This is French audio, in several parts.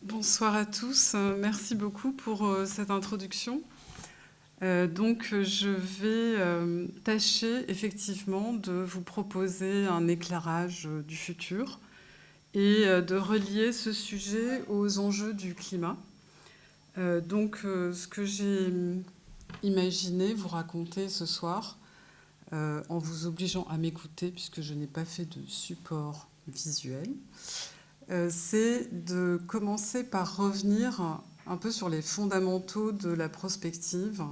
Bonsoir à tous. Merci beaucoup pour cette introduction. Je vais tâcher effectivement de vous proposer un éclairage du futur et de relier ce sujet aux enjeux du climat. Ce que j'ai imaginé vous raconter ce soir, en vous obligeant à m'écouter puisque je n'ai pas fait de support visuel, c'est de commencer par revenir un peu sur les fondamentaux de la prospective,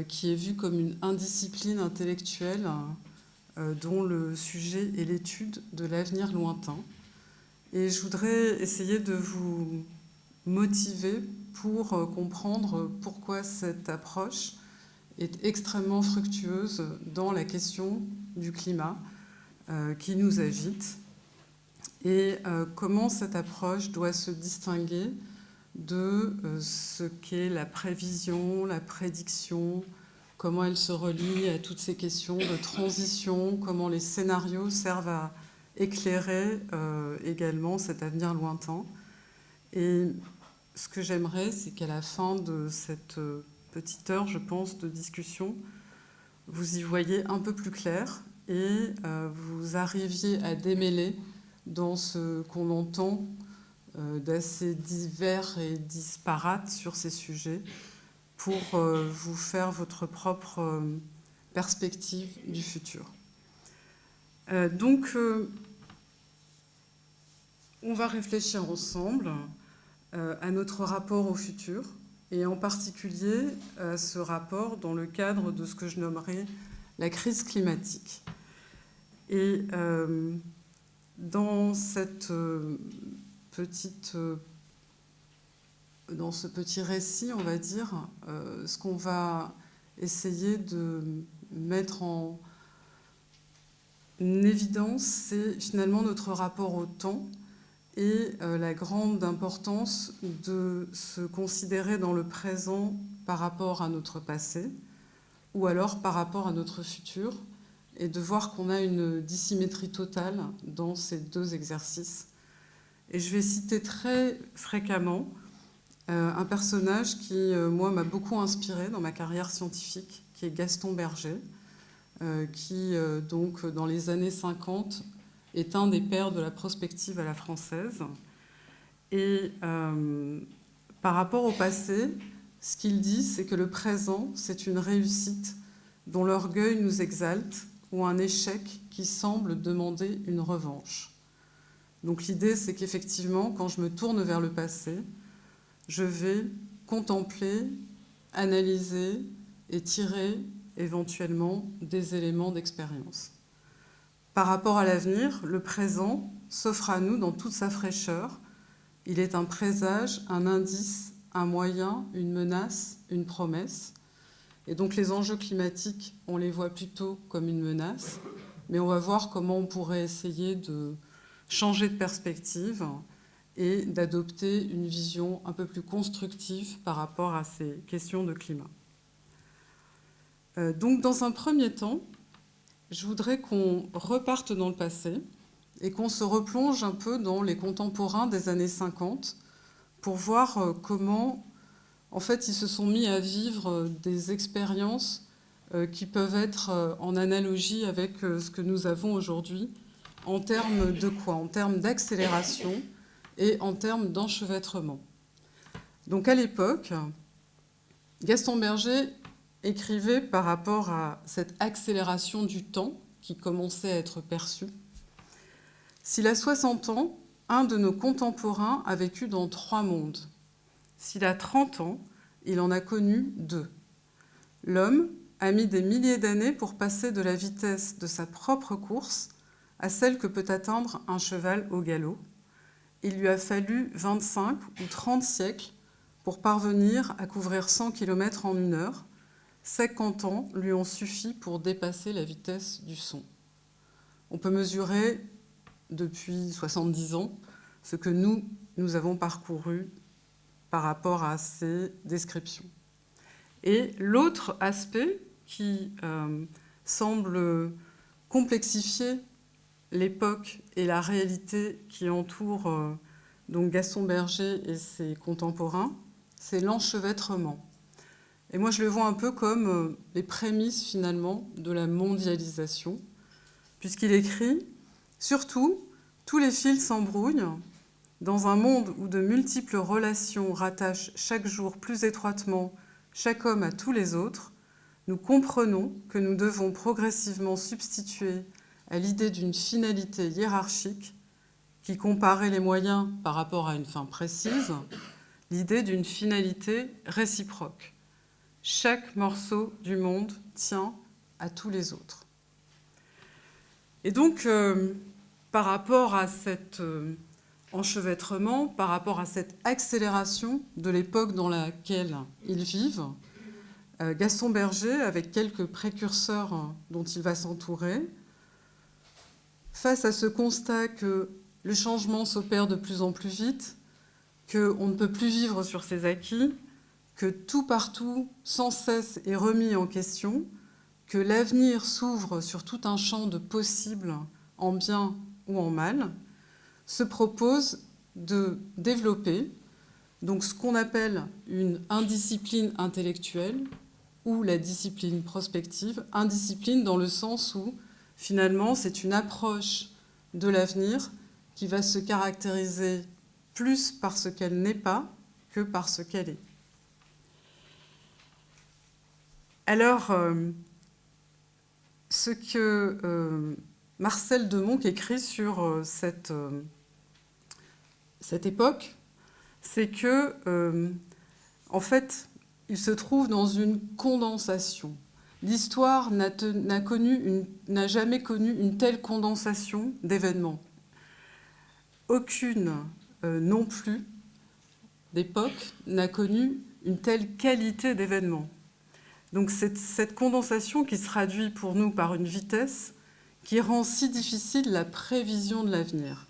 qui est vue comme une indiscipline intellectuelle dont le sujet est l'étude de l'avenir lointain. Et je voudrais essayer de vous motiver pour comprendre pourquoi cette approche est extrêmement fructueuse dans la question du climat qui nous agite et comment cette approche doit se distinguer de ce qu'est la prévision, la prédiction, comment elle se relie à toutes ces questions de transition, comment les scénarios servent à éclairer également cet avenir lointain. Et ce que j'aimerais, c'est qu'à la fin de cette petite heure, je pense, de discussion, vous y voyez un peu plus clair et vous arriviez à démêler dans ce qu'on entend d'assez divers et disparates sur ces sujets pour vous faire votre propre perspective du futur. On va réfléchir ensemble à notre rapport au futur et en particulier à ce rapport dans le cadre de ce que je nommerais la crise climatique. Et dans ce petit récit, on va dire, ce qu'on va essayer de mettre en évidence, c'est finalement notre rapport au temps et la grande importance de se considérer dans le présent par rapport à notre passé ou alors par rapport à notre futur, et de voir qu'on a une dissymétrie totale dans ces deux exercices. Et je vais citer très fréquemment un personnage qui, moi, m'a beaucoup inspiré dans ma carrière scientifique, qui est Gaston Berger, qui, donc, dans les années 50, est un des pères de la prospective à la française. Et par rapport au passé, ce qu'il dit, c'est que le présent, c'est une réussite dont l'orgueil nous exalte, ou un échec qui semble demander une revanche. Donc l'idée, c'est qu'effectivement, quand je me tourne vers le passé, je vais contempler, analyser et tirer éventuellement des éléments d'expérience. Par rapport à l'avenir, le présent s'offre à nous dans toute sa fraîcheur. Il est un présage, un indice, un moyen, une menace, une promesse. Et donc les enjeux climatiques, on les voit plutôt comme une menace, mais on va voir comment on pourrait essayer de changer de perspective et d'adopter une vision un peu plus constructive par rapport à ces questions de climat. Donc dans un premier temps, je voudrais qu'on reparte dans le passé et qu'on se replonge un peu dans les contemporains des années 50 pour voir comment, en fait, ils se sont mis à vivre des expériences qui peuvent être en analogie avec ce que nous avons aujourd'hui en termes de quoi? En termes d'accélération et en termes d'enchevêtrement. Donc à l'époque, Gaston Berger écrivait par rapport à cette accélération du temps qui commençait à être perçue. S'il a 60 ans, un de nos contemporains a vécu dans 3 mondes. S'il a 30 ans, il en a connu 2. L'homme a mis des milliers d'années pour passer de la vitesse de sa propre course à celle que peut atteindre un cheval au galop. Il lui a fallu 25 ou 30 siècles pour parvenir à couvrir 100 km en 1 heure. 50 ans lui ont suffi pour dépasser la vitesse du son. On peut mesurer depuis 70 ans ce que nous avons parcouru par rapport à ces descriptions. Et l'autre aspect qui semble complexifier l'époque et la réalité qui entoure donc Gaston Berger et ses contemporains, c'est l'enchevêtrement. Et moi, je le vois un peu comme les prémices, finalement, de la mondialisation, puisqu'il écrit « Surtout, tous les fils s'embrouillent. Dans un monde où de multiples relations rattachent chaque jour plus étroitement chaque homme à tous les autres, nous comprenons que nous devons progressivement substituer à l'idée d'une finalité hiérarchique qui comparait les moyens par rapport à une fin précise, l'idée d'une finalité réciproque. Chaque morceau du monde tient à tous les autres. » Et donc, par rapport à cet enchevêtrement, par rapport à cette accélération de l'époque dans laquelle ils vivent, Gaston Berger, avec quelques précurseurs dont il va s'entourer, face à ce constat que le changement s'opère de plus en plus vite, qu'on ne peut plus vivre sur ses acquis, que tout partout, sans cesse, est remis en question, que l'avenir s'ouvre sur tout un champ de possibles en bien ou en mal, se propose de développer donc ce qu'on appelle une indiscipline intellectuelle ou la discipline prospective, indiscipline dans le sens où finalement c'est une approche de l'avenir qui va se caractériser plus par ce qu'elle n'est pas que par ce qu'elle est. Alors, ce que Marcel de Monck écrit sur cette époque, c'est que, en fait, il se trouve dans une condensation. L'histoire n'a jamais connu une telle condensation d'événements. Aucune, non plus, d'époque n'a connu une telle qualité d'événements. Donc c'est cette condensation qui se traduit pour nous par une vitesse qui rend si difficile la prévision de l'avenir.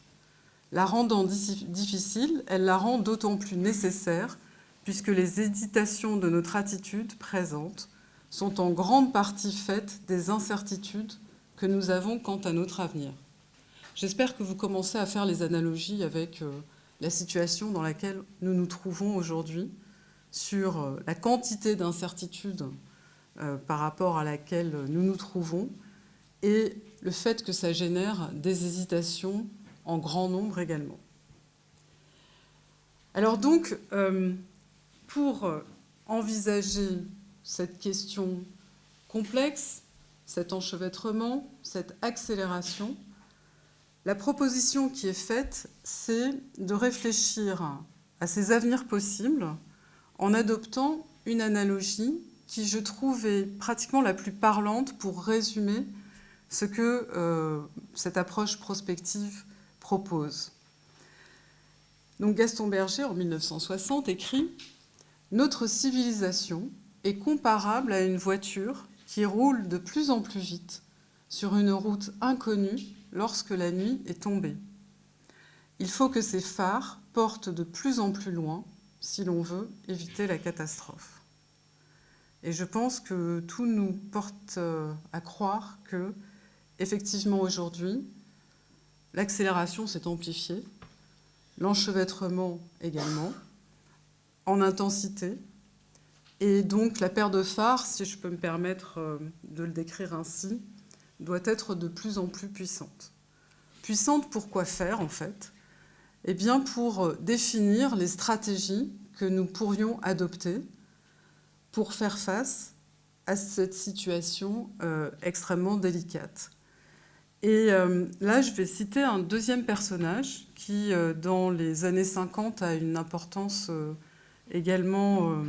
La rendant difficile, elle la rend d'autant plus nécessaire puisque les hésitations de notre attitude présente sont en grande partie faites des incertitudes que nous avons quant à notre avenir. J'espère que vous commencez à faire les analogies avec la situation dans laquelle nous nous trouvons aujourd'hui sur la quantité d'incertitudes par rapport à laquelle nous nous trouvons et le fait que ça génère des hésitations en grand nombre également. Alors donc, pour envisager cette question complexe, cet enchevêtrement, cette accélération, la proposition qui est faite, c'est de réfléchir à ces avenirs possibles en adoptant une analogie qui, je trouve, est pratiquement la plus parlante pour résumer ce que cette approche prospective propose. Donc Gaston Berger, en 1960, écrit « Notre civilisation est comparable à une voiture qui roule de plus en plus vite sur une route inconnue lorsque la nuit est tombée. Il faut que ces phares portent de plus en plus loin si l'on veut éviter la catastrophe. » Et je pense que tout nous porte à croire que, effectivement, aujourd'hui, l'accélération s'est amplifiée, l'enchevêtrement également, en intensité, et donc la paire de phares, si je peux me permettre de le décrire ainsi, doit être de plus en plus puissante. Puissante pour quoi faire, en fait ? Eh bien, pour définir les stratégies que nous pourrions adopter pour faire face à cette situation extrêmement délicate. Et là, je vais citer un deuxième personnage qui, dans les années 50, a une importance également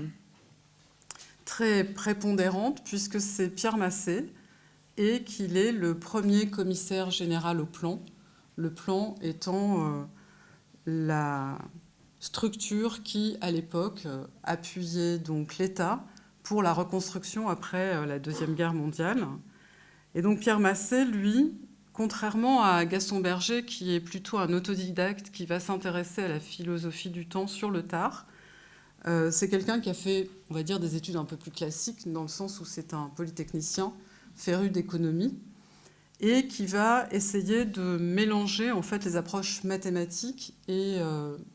très prépondérante, puisque c'est Pierre Massé, et qu'il est le premier commissaire général au plan, le plan étant la structure qui, à l'époque, appuyait donc l'État pour la reconstruction après la Deuxième Guerre mondiale. Et donc Pierre Massé, lui, contrairement à Gaston Berger, qui est plutôt un autodidacte, qui va s'intéresser à la philosophie du temps sur le tard, c'est quelqu'un qui a fait, on va dire, des études un peu plus classiques, dans le sens où c'est un polytechnicien féru d'économie. et qui va essayer de mélanger en fait les approches mathématiques et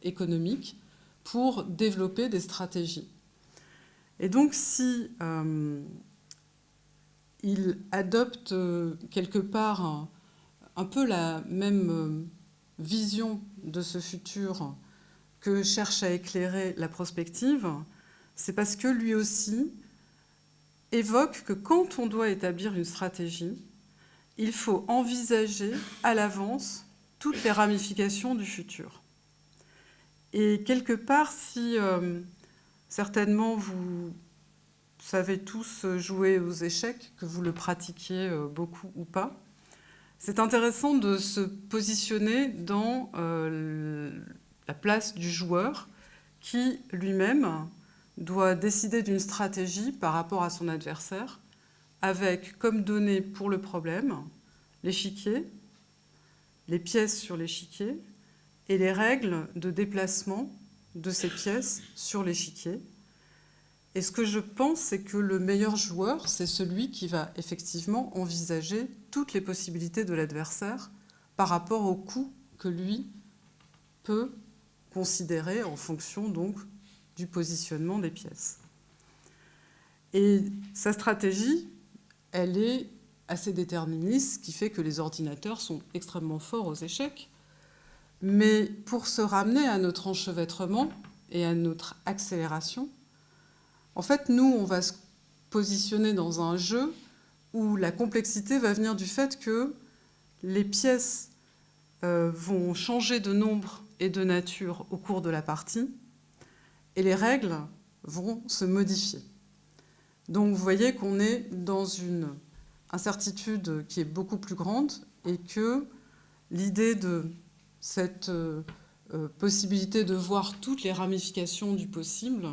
économiques pour développer des stratégies. Et donc si il adopte quelque part un peu la même vision de ce futur que cherche à éclairer la prospective, c'est parce que lui aussi évoque que quand on doit établir une stratégie, il faut envisager à l'avance toutes les ramifications du futur. Et quelque part, si certainement vous savez tous jouer aux échecs, que vous le pratiquiez beaucoup ou pas, c'est intéressant de se positionner dans la place du joueur qui lui-même doit décider d'une stratégie par rapport à son adversaire avec comme données pour le problème l'échiquier, les pièces sur l'échiquier et les règles de déplacement de ces pièces sur l'échiquier. Et ce que je pense, c'est que le meilleur joueur, c'est celui qui va effectivement envisager toutes les possibilités de l'adversaire par rapport au coût que lui peut considérer en fonction donc du positionnement des pièces. Et sa stratégie, elle est assez déterministe, ce qui fait que les ordinateurs sont extrêmement forts aux échecs. Mais pour se ramener à notre enchevêtrement et à notre accélération, en fait, nous, on va se positionner dans un jeu où la complexité va venir du fait que les pièces vont changer de nombre et de nature au cours de la partie, et les règles vont se modifier. Donc vous voyez qu'on est dans une incertitude qui est beaucoup plus grande et que l'idée de cette possibilité de voir toutes les ramifications du possible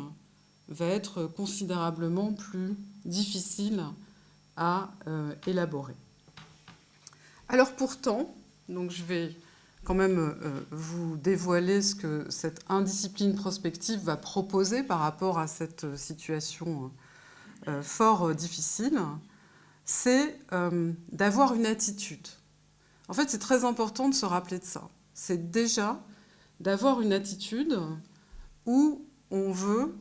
va être considérablement plus difficile à élaborer. Alors pourtant, donc je vais quand même vous dévoiler ce que cette indiscipline prospective va proposer par rapport à cette situation fort difficile, c'est d'avoir une attitude. En fait, c'est très important de se rappeler de ça. C'est déjà d'avoir une attitude où on veut,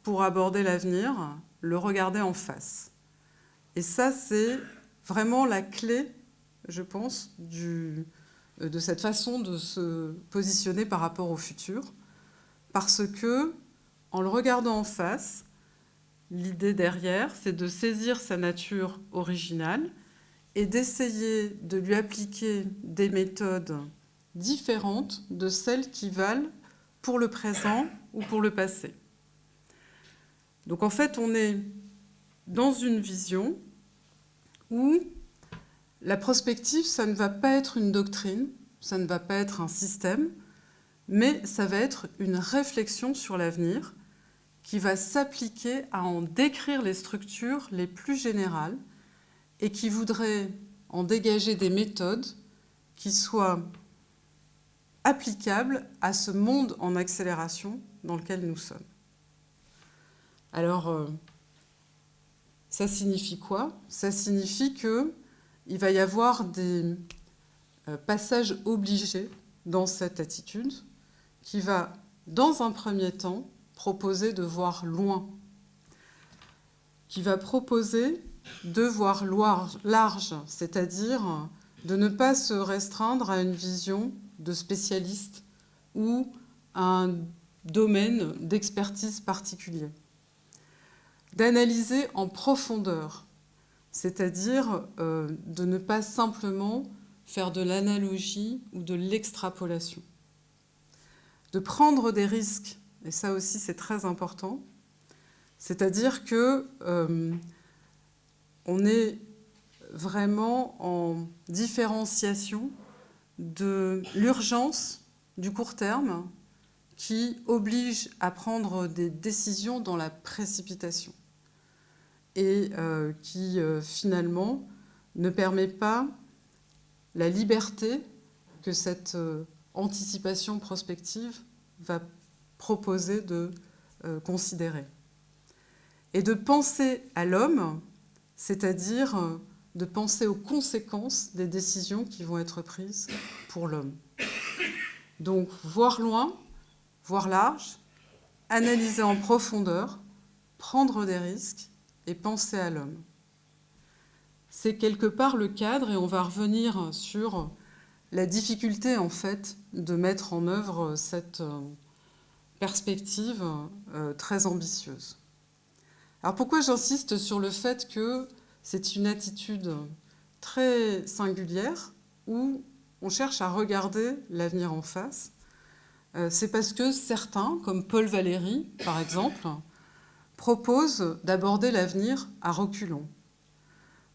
pour aborder l'avenir, le regarder en face. Et ça, c'est vraiment la clé, je pense, de cette façon de se positionner par rapport au futur. Parce que, en le regardant en face, l'idée derrière, c'est de saisir sa nature originale et d'essayer de lui appliquer des méthodes différentes de celles qui valent pour le présent ou pour le passé. Donc en fait, on est dans une vision où la prospective, ça ne va pas être une doctrine, ça ne va pas être un système, mais ça va être une réflexion sur l'avenir qui va s'appliquer à en décrire les structures les plus générales et qui voudrait en dégager des méthodes qui soient applicables à ce monde en accélération dans lequel nous sommes. Alors, ça signifie quoi? Ça signifie qu'il va y avoir des passages obligés dans cette attitude qui va, dans un premier temps, proposer de voir loin, qui va proposer de voir large, c'est-à-dire de ne pas se restreindre à une vision de spécialiste ou à un domaine d'expertise particulier. D'analyser en profondeur, c'est-à-dire de ne pas simplement faire de l'analogie ou de l'extrapolation. De prendre des risques, et ça aussi c'est très important, c'est-à-dire que on est vraiment en différenciation de l'urgence du court terme qui oblige à prendre des décisions dans la précipitation et qui finalement ne permet pas la liberté que cette anticipation prospective va proposer de considérer. Et de penser à l'homme, c'est-à-dire de penser aux conséquences des décisions qui vont être prises pour l'homme. Donc, voir loin, voir large, analyser en profondeur, prendre des risques et penser à l'homme. C'est quelque part le cadre, et on va revenir sur la difficulté, en fait, de mettre en œuvre cette perspective très ambitieuse. Alors pourquoi j'insiste sur le fait que c'est une attitude très singulière où on cherche à regarder l'avenir en face? C'est parce que certains, comme Paul Valéry par exemple, proposent d'aborder l'avenir à reculons.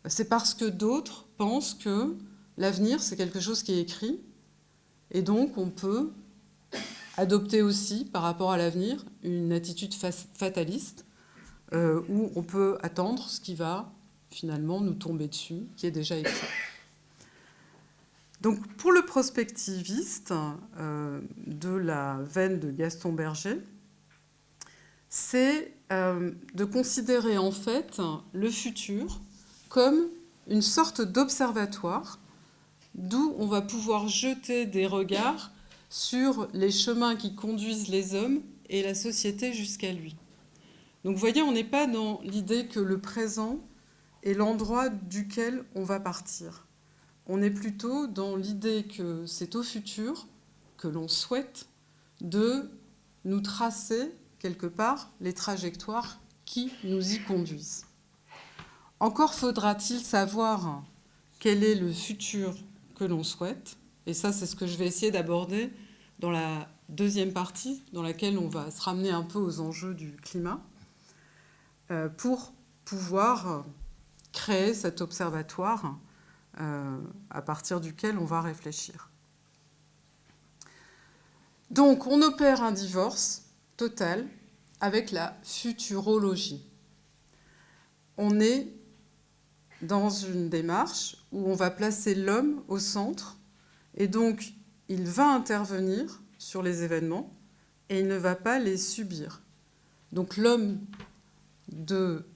C'est parce que d'autres pensent que l'avenir, c'est quelque chose qui est écrit, et donc on peut adopter aussi, par rapport à l'avenir, une attitude fataliste, où on peut attendre ce qui va finalement nous tomber dessus, qui est déjà écrit. Donc pour le prospectiviste de la veine de Gaston Berger, c'est de considérer en fait le futur comme une sorte d'observatoire d'où on va pouvoir jeter des regards sur les chemins qui conduisent les hommes et la société jusqu'à lui. Donc vous voyez, on n'est pas dans l'idée que le présent est l'endroit duquel on va partir. On est plutôt dans l'idée que c'est au futur que l'on souhaite de nous tracer quelque part les trajectoires qui nous y conduisent. Encore faudra-t-il savoir quel est le futur que l'on souhaite, et ça c'est ce que je vais essayer d'aborder dans la deuxième partie, dans laquelle on va se ramener un peu aux enjeux du climat, pour pouvoir créer cet observatoire à partir duquel on va réfléchir. Donc on opère un divorce total avec la futurologie. On est dans une démarche où on va placer l'homme au centre, et donc il va intervenir sur les événements et il ne va pas les subir. Donc l'homme de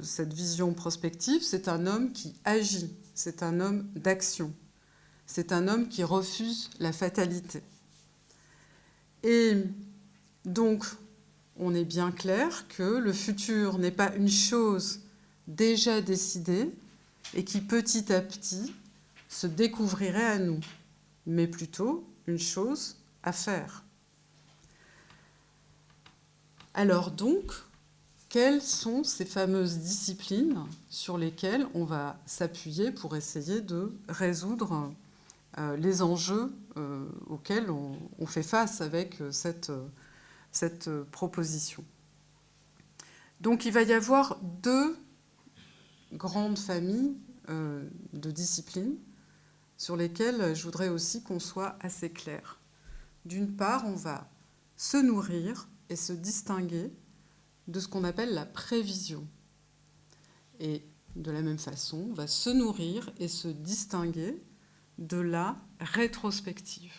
cette vision prospective, c'est un homme qui agit, c'est un homme d'action, c'est un homme qui refuse la fatalité. Et donc, on est bien clair que le futur n'est pas une chose déjà décidée et qui petit à petit se découvrirait à nous, mais plutôt une chose à faire. Alors donc, quelles sont ces fameuses disciplines sur lesquelles on va s'appuyer pour essayer de résoudre les enjeux auxquels on fait face avec cette proposition? Donc il va y avoir deux grandes familles de disciplines sur lesquelles je voudrais aussi qu'on soit assez clair. D'une part, on va se nourrir et se distinguer de ce qu'on appelle la prévision. Et de la même façon, on va se nourrir et se distinguer de la rétrospective.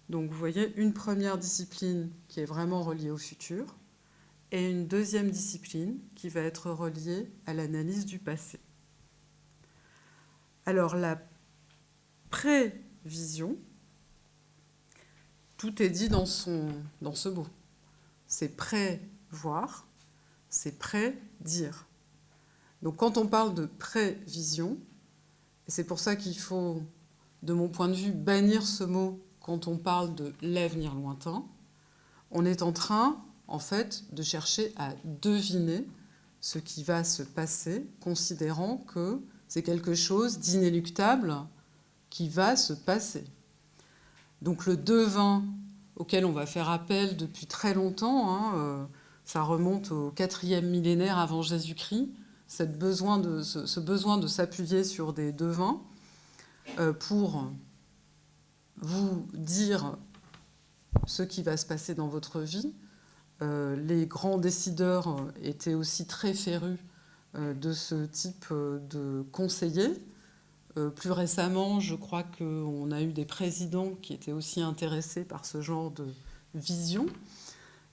Donc vous voyez, une première discipline qui est vraiment reliée au futur et une deuxième discipline qui va être reliée à l'analyse du passé. Alors la prévision, tout est dit dans ce mot. C'est prévoir, c'est prédire. Donc quand on parle de prévision, et c'est pour ça qu'il faut, de mon point de vue, bannir ce mot quand on parle de l'avenir lointain, on est en train, en fait, de chercher à deviner ce qui va se passer, considérant que c'est quelque chose d'inéluctable qui va se passer. Donc le devin auquel on va faire appel depuis très longtemps, ça remonte au 4e millénaire avant Jésus-Christ, ce besoin de s'appuyer sur des devins pour vous dire ce qui va se passer dans votre vie. Les grands décideurs étaient aussi très férus de ce type de conseillers. Plus récemment, je crois qu'on a eu des présidents qui étaient aussi intéressés par ce genre de vision.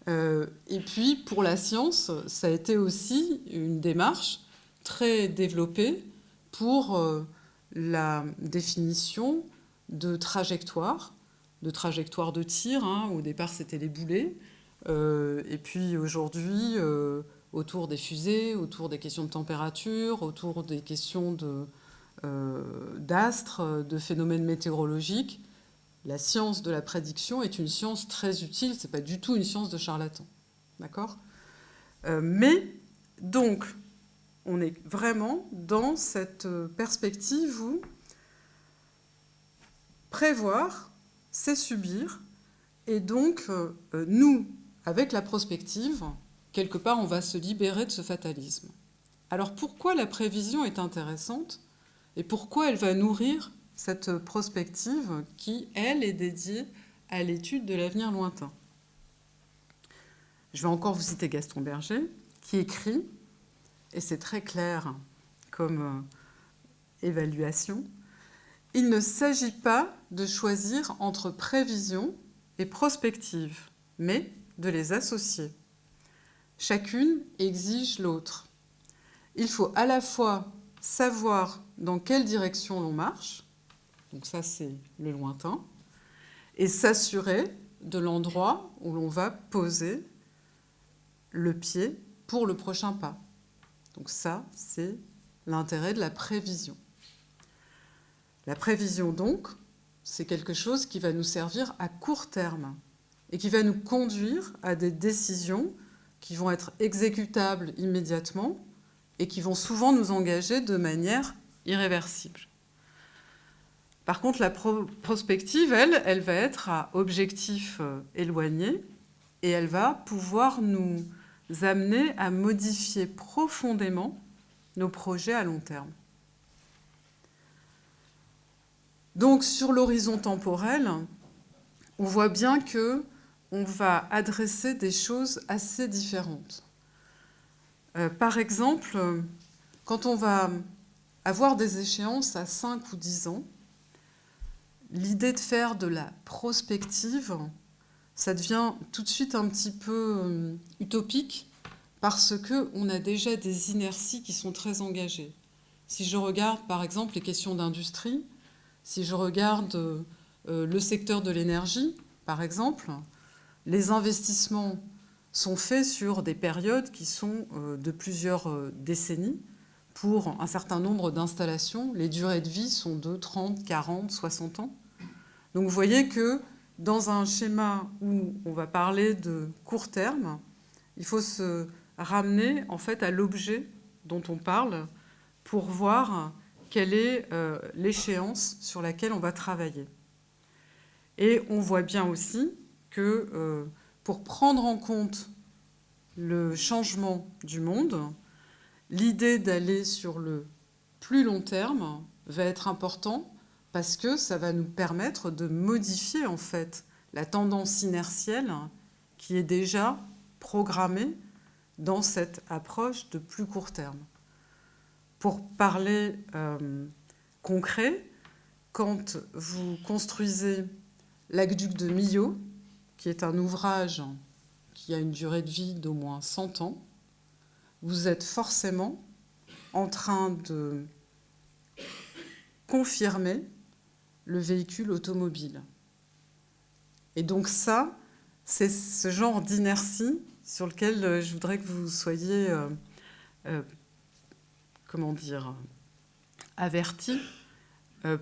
Et puis, pour la science, ça a été aussi une démarche très développée pour la définition de trajectoires de tir. Au départ, c'était les boulets. Et puis aujourd'hui, autour des fusées, autour des questions de température, autour des questions d'astres, de phénomènes météorologiques, la science de la prédiction est une science très utile. Ce n'est pas du tout une science de charlatan. D'accord ? Mais, donc, on est vraiment dans cette perspective où prévoir, c'est subir. Et donc, nous, avec la prospective, quelque part, on va se libérer de ce fatalisme. Alors, pourquoi la prévision est intéressante et pourquoi elle va nourrir cette prospective qui, elle, est dédiée à l'étude de l'avenir lointain ? Je vais encore vous citer Gaston Berger, qui écrit, et c'est très clair comme évaluation, « Il ne s'agit pas de choisir entre prévision et prospective, mais de les associer. Chacune exige l'autre. Il faut à la fois savoir dans quelle direction l'on marche, donc ça c'est le lointain, et s'assurer de l'endroit où l'on va poser le pied pour le prochain pas. Donc ça, c'est l'intérêt de la prévision. La prévision, donc, c'est quelque chose qui va nous servir à court terme et qui va nous conduire à des décisions qui vont être exécutables immédiatement et qui vont souvent nous engager de manière irréversible. Par contre, la prospective, elle va être à objectif éloigné et elle va pouvoir nous amener à modifier profondément nos projets à long terme. Donc, sur l'horizon temporel, on voit bien qu'on va adresser des choses assez différentes. Par exemple, quand on va avoir des échéances à 5 ou 10 ans, l'idée de faire de la prospective, ça devient tout de suite un petit peu utopique parce qu'on a déjà des inerties qui sont très engagées. Si je regarde par exemple les questions d'industrie, si je regarde le secteur de l'énergie, par exemple, les investissements sont faits sur des périodes qui sont de plusieurs décennies. Pour un certain nombre d'installations, les durées de vie sont de 30, 40, 60 ans. Donc vous voyez que dans un schéma où on va parler de court terme, il faut se ramener en fait à l'objet dont on parle pour voir quelle est l'échéance sur laquelle on va travailler. Et on voit bien aussi que pour prendre en compte le changement du monde, l'idée d'aller sur le plus long terme va être important parce que ça va nous permettre de modifier en fait la tendance inertielle qui est déjà programmée dans cette approche de plus court terme. Pour parler concret, quand vous construisez l'aqueduc de Millau, qui est un ouvrage qui a une durée de vie d'au moins 100 ans, vous êtes forcément en train de confirmer le véhicule automobile. Et donc ça, c'est ce genre d'inertie sur lequel je voudrais que vous soyez avertis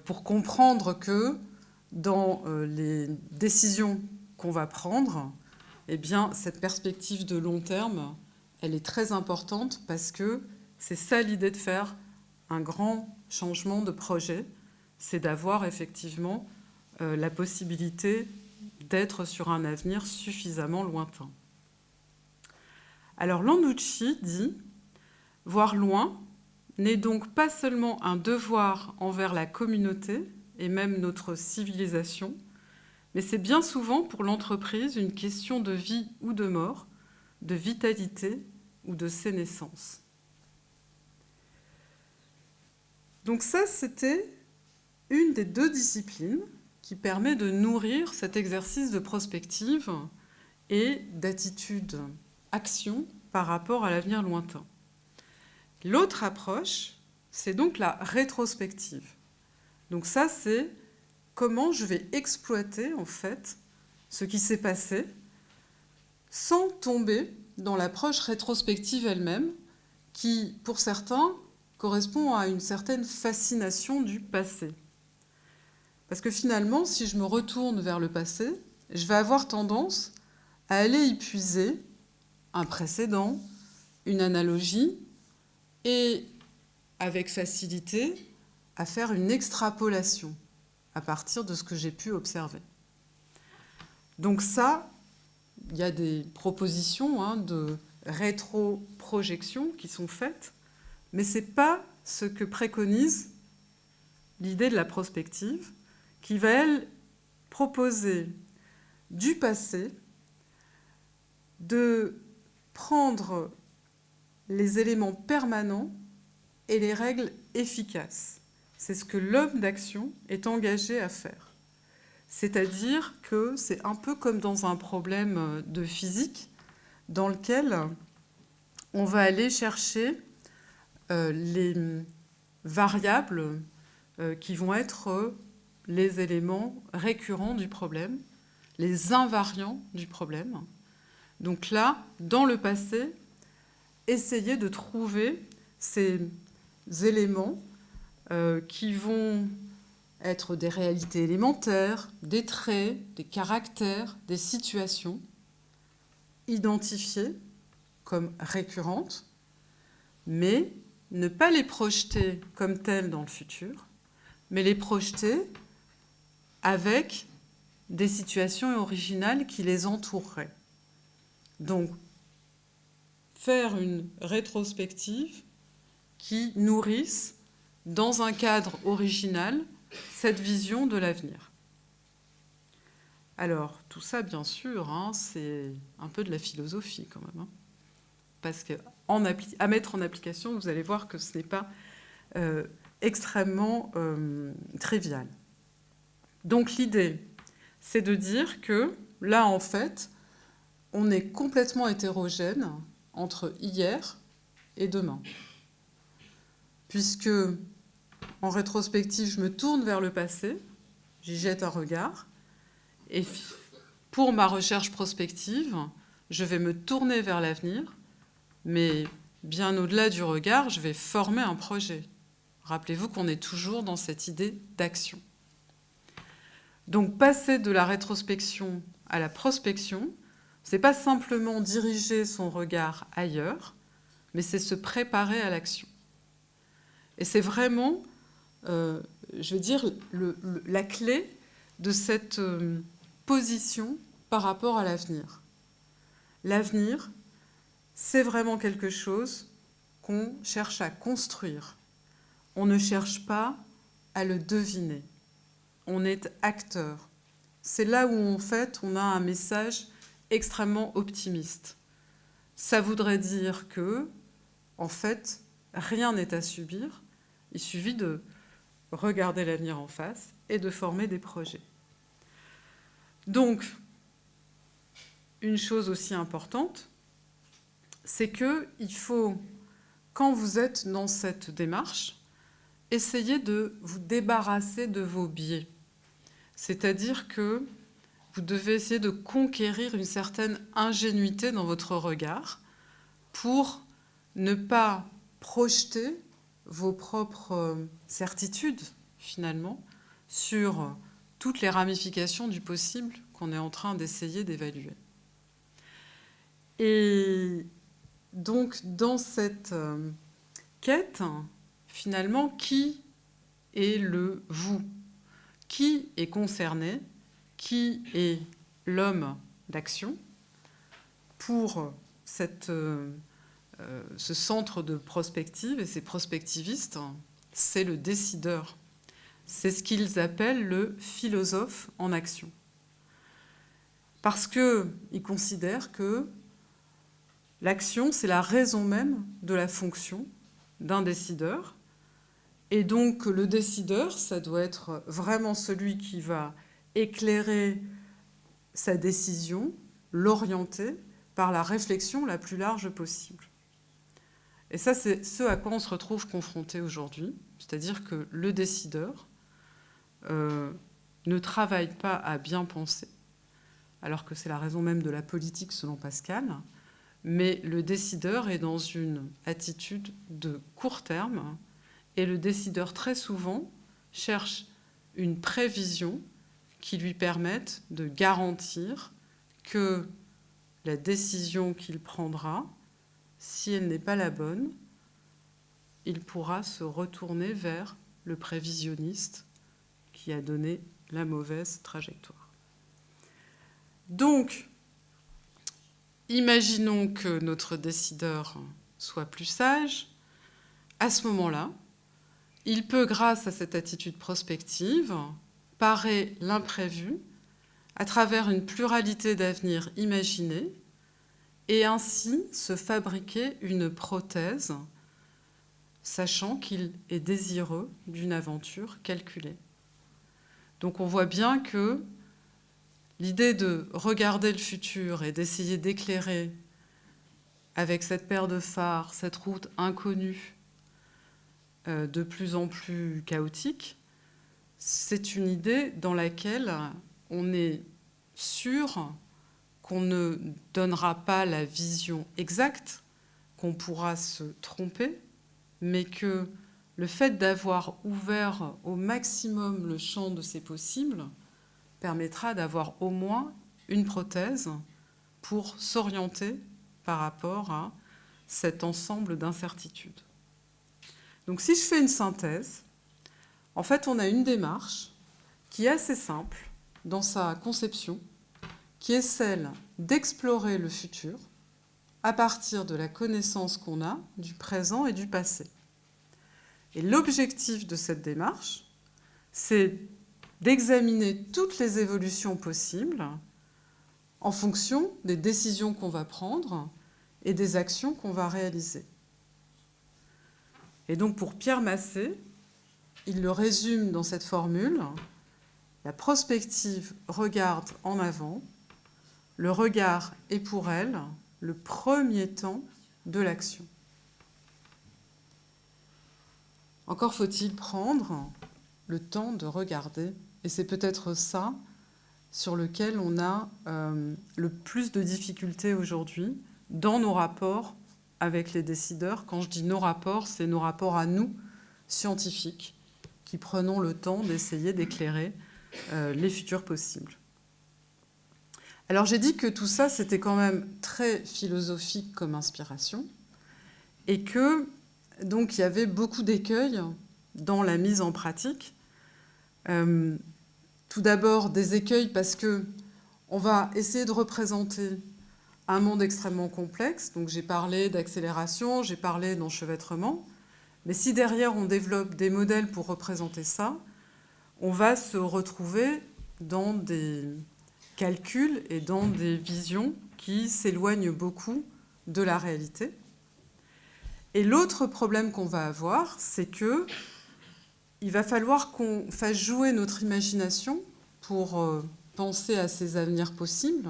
pour comprendre que dans les décisions qu'on va prendre, eh bien, cette perspective de long terme, elle est très importante parce que c'est ça l'idée de faire un grand changement de projet, c'est d'avoir effectivement la possibilité d'être sur un avenir suffisamment lointain. Alors Landucci dit « Voir loin n'est donc pas seulement un devoir envers la communauté et même notre civilisation, mais c'est bien souvent pour l'entreprise une question de vie ou de mort, de vitalité ou de sénescence. » Donc ça, c'était une des deux disciplines qui permet de nourrir cet exercice de prospective et d'attitude-action par rapport à l'avenir lointain. L'autre approche, c'est donc la rétrospective. Donc ça, c'est comment je vais exploiter, en fait, ce qui s'est passé sans tomber dans l'approche rétrospective elle-même, qui, pour certains, correspond à une certaine fascination du passé. Parce que finalement, si je me retourne vers le passé, je vais avoir tendance à aller y puiser un précédent, une analogie, et avec facilité, à faire une extrapolation à partir de ce que j'ai pu observer. Donc ça, il y a des propositions de rétroprojection qui sont faites, mais ce n'est pas ce que préconise l'idée de la prospective, qui va, elle, proposer du passé de prendre les éléments permanents et les règles efficaces. C'est ce que l'homme d'action est engagé à faire. C'est-à-dire que c'est un peu comme dans un problème de physique dans lequel on va aller chercher les variables qui vont être les éléments récurrents du problème, les invariants du problème. Donc là, dans le passé, essayez de trouver ces éléments qui vont être des réalités élémentaires, des traits, des caractères, des situations identifiées comme récurrentes, mais ne pas les projeter comme telles dans le futur, mais les projeter avec des situations originales qui les entoureraient. Donc, faire une rétrospective qui nourrisse, dans un cadre original, cette vision de l'avenir. Alors, tout ça, bien sûr, c'est un peu de la philosophie quand même. Parce qu'à mettre en application, vous allez voir que ce n'est pas extrêmement trivial. Donc l'idée, c'est de dire que là, en fait, on est complètement hétérogène entre hier et demain. Puisque, en rétrospective, je me tourne vers le passé, j'y jette un regard, et pour ma recherche prospective, je vais me tourner vers l'avenir, mais bien au-delà du regard, je vais former un projet. Rappelez-vous qu'on est toujours dans cette idée d'action. Donc, passer de la rétrospection à la prospection, c'est pas simplement diriger son regard ailleurs, mais c'est se préparer à l'action. Et c'est vraiment, je veux dire, la clé de cette position par rapport à l'avenir. L'avenir, c'est vraiment quelque chose qu'on cherche à construire. On ne cherche pas à le deviner. On est acteur. C'est là où, en fait, on a un message extrêmement optimiste. Ça voudrait dire que, en fait, rien n'est à subir. Il suffit de regarder l'avenir en face et de former des projets. Donc, une chose aussi importante, c'est qu'il faut, quand vous êtes dans cette démarche, essayer de vous débarrasser de vos biais. C'est-à-dire que vous devez essayer de conquérir une certaine ingénuité dans votre regard pour ne pas projeter vos propres certitudes, finalement, sur toutes les ramifications du possible qu'on est en train d'essayer d'évaluer. Et donc, dans cette quête, finalement, qui est le vous ? Qui est concerné ? Qui est l'homme d'action pour ce centre de prospective et ces prospectivistes, c'est le décideur. C'est ce qu'ils appellent le philosophe en action. Parce qu'ils considèrent que l'action, c'est la raison même de la fonction d'un décideur. Et donc, le décideur, ça doit être vraiment celui qui va éclairer sa décision, l'orienter par la réflexion la plus large possible. Et ça, c'est ce à quoi on se retrouve confronté aujourd'hui, c'est-à-dire que le décideur ne travaille pas à bien penser, alors que c'est la raison même de la politique selon Pascal, mais le décideur est dans une attitude de court terme, et le décideur, très souvent, cherche une prévision qui lui permette de garantir que la décision qu'il prendra, si elle n'est pas la bonne, il pourra se retourner vers le prévisionniste qui a donné la mauvaise trajectoire. Donc, imaginons que notre décideur soit plus sage. À ce moment-là, il peut, grâce à cette attitude prospective, parer l'imprévu à travers une pluralité d'avenirs imaginés et ainsi se fabriquer une prothèse, sachant qu'il est désireux d'une aventure calculée. Donc on voit bien que l'idée de regarder le futur et d'essayer d'éclairer avec cette paire de phares, cette route inconnue, de plus en plus chaotique, c'est une idée dans laquelle on est sûr qu'on ne donnera pas la vision exacte, qu'on pourra se tromper, mais que le fait d'avoir ouvert au maximum le champ de ces possibles permettra d'avoir au moins une prothèse pour s'orienter par rapport à cet ensemble d'incertitudes. Donc si je fais une synthèse, en fait on a une démarche qui est assez simple dans sa conception, qui est celle d'explorer le futur à partir de la connaissance qu'on a du présent et du passé. Et l'objectif de cette démarche, c'est d'examiner toutes les évolutions possibles en fonction des décisions qu'on va prendre et des actions qu'on va réaliser. Et donc pour Pierre Massé, il le résume dans cette formule: la prospective regarde en avant, le regard est pour elle le premier temps de l'action. Encore faut-il prendre le temps de regarder, et c'est peut-être ça sur lequel on a le plus de difficultés aujourd'hui dans nos rapports avec les décideurs. Quand je dis nos rapports, c'est nos rapports à nous, scientifiques, qui prenons le temps d'essayer d'éclairer les futurs possibles. Alors j'ai dit que tout ça, c'était quand même très philosophique comme inspiration, et que donc il y avait beaucoup d'écueils dans la mise en pratique. Tout d'abord des écueils parce que on va essayer de représenter un monde extrêmement complexe. Donc j'ai parlé d'accélération, j'ai parlé d'enchevêtrement, mais si derrière on développe des modèles pour représenter ça, on va se retrouver dans des calculs et dans des visions qui s'éloignent beaucoup de la réalité. Et l'autre problème qu'on va avoir, c'est que il va falloir qu'on fasse jouer notre imagination pour penser à ces avenirs possibles,